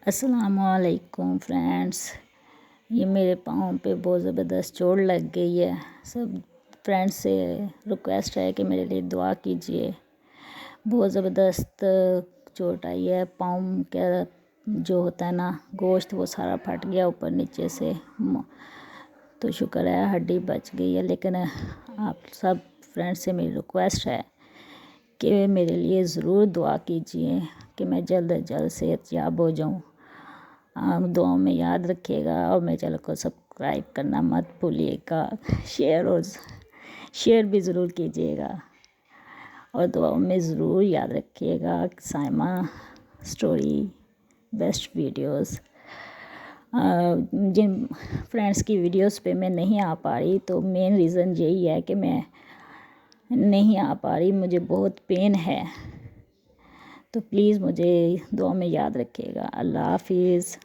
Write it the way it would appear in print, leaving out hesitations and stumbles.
अस्सलामुअलैकुम फ्रेंड्स। ये मेरे पाँव पे बहुत ज़बरदस्त चोट लग गई है। सब फ्रेंड्स से रिक्वेस्ट है कि मेरे लिए दुआ कीजिए। बहुत ज़बरदस्त चोट आई है। पाँव का जो होता है ना गोश्त, वो सारा फट गया ऊपर नीचे से। तो शुक्र है हड्डी बच गई है, लेकिन आप सब फ्रेंड्स से मेरी रिक्वेस्ट है कि मेरे लिए ज़रूर दुआ कीजिए कि मैं जल्द से जल्द सेहतयाब हो जाऊँ। आप दुआओं में याद रखिएगा और मेरे चैनल को सब्सक्राइब करना मत भूलिएगा। शेयर भी ज़रूर कीजिएगा और दुआओं में ज़रूर याद रखिएगा। Saima story best videos. जिन फ्रेंड्स की वीडियोस पे मैं नहीं आ पा रही, तो मेन रीज़न यही है कि मैं नहीं आ पा रही, मुझे बहुत पेन है। तो प्लीज़ मुझे दुआ में याद रखिएगा। अल्लाह हाफिज़।